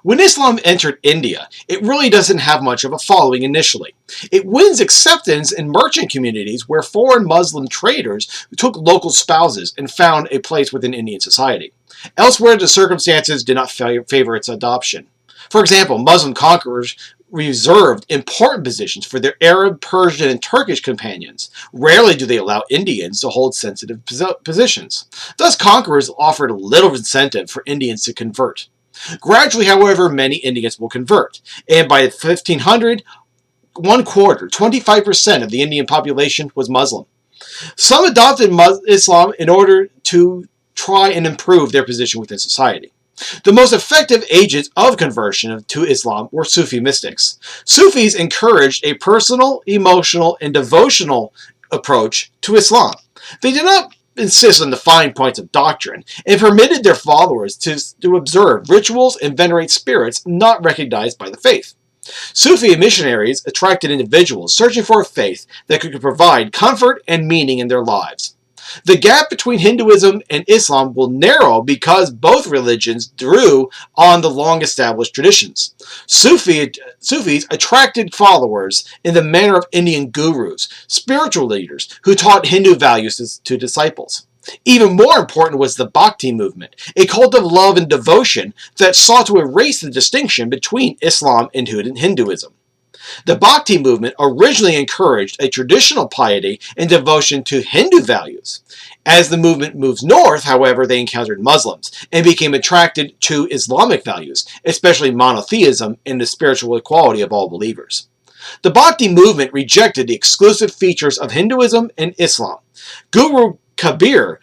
When Islam entered India, it really doesn't have much of a following initially. It wins acceptance in merchant communities where foreign Muslim traders took local spouses and found a place within Indian society. Elsewhere, the circumstances did not favor its adoption. For example, Muslim conquerors reserved important positions for their Arab, Persian, and Turkish companions. Rarely do they allow Indians to hold sensitive positions. Thus, conquerors offered little incentive for Indians to convert. Gradually, however, many Indians will convert, and by 1500, 25% of the Indian population was Muslim. Some adopted Islam in order to try and improve their position within society. The most effective agents of conversion to Islam were Sufi mystics. Sufis encouraged a personal, emotional, and devotional approach to Islam. They did not insist on the fine points of doctrine, and permitted their followers to observe rituals and venerate spirits not recognized by the faith. Sufi missionaries attracted individuals searching for a faith that could provide comfort and meaning in their lives. The gap between Hinduism and Islam will narrow because both religions drew on the long-established traditions. Sufis attracted followers in the manner of Indian gurus, spiritual leaders who taught Hindu values to disciples. Even more important was the Bhakti movement, a cult of love and devotion that sought to erase the distinction between Islam and Hinduism. The Bhakti movement originally encouraged a traditional piety and devotion to Hindu values. As the movement moves north, however, they encountered Muslims and became attracted to Islamic values, especially monotheism and the spiritual equality of all believers. The Bhakti movement rejected the exclusive features of Hinduism and Islam. Guru Kabir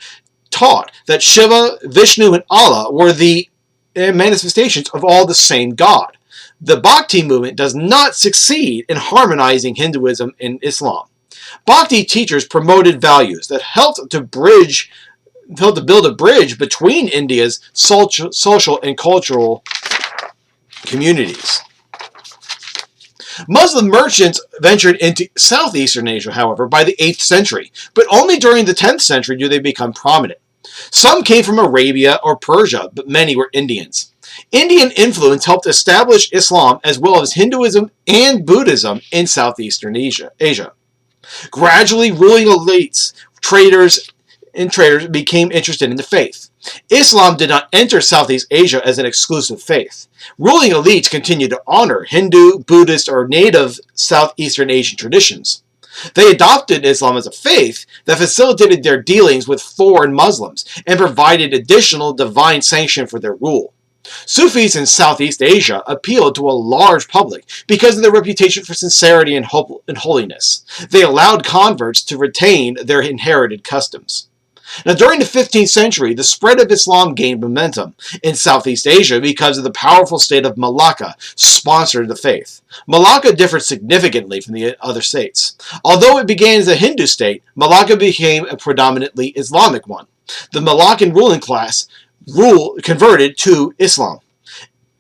taught that Shiva, Vishnu, and Allah were the manifestations of all the same God. The Bhakti movement does not succeed in harmonizing Hinduism and Islam. Bhakti teachers promoted values that helped to build a bridge between India's social and cultural communities. Muslim merchants ventured into southeastern Asia, however, by the 8th century, but only during the 10th century do they become prominent. Some came from Arabia or Persia, but many were Indians. Indian influence helped establish Islam as well as Hinduism and Buddhism in southeastern Asia. Gradually, ruling elites, traders became interested in the faith. Islam did not enter Southeast Asia as an exclusive faith. Ruling elites continued to honor Hindu, Buddhist, or native Southeastern Asian traditions. They adopted Islam as a faith that facilitated their dealings with foreign Muslims and provided additional divine sanction for their rule. Sufis in Southeast Asia appealed to a large public because of their reputation for sincerity and holiness. They allowed converts to retain their inherited customs. Now, during the 15th century, the spread of Islam gained momentum in Southeast Asia because of the powerful state of Malacca sponsored the faith. Malacca differed significantly from the other states. Although it began as a Hindu state, Malacca became a predominantly Islamic one. The Malaccan ruling class converted to Islam.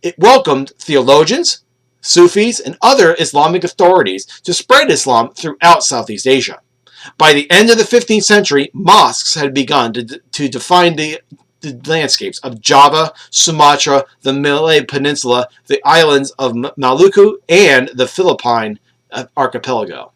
It welcomed theologians, Sufis, and other Islamic authorities to spread Islam throughout Southeast Asia. By the end of the 15th century, mosques had begun to define the landscapes of Java, Sumatra, the Malay Peninsula, the islands of Maluku, and the Philippine archipelago.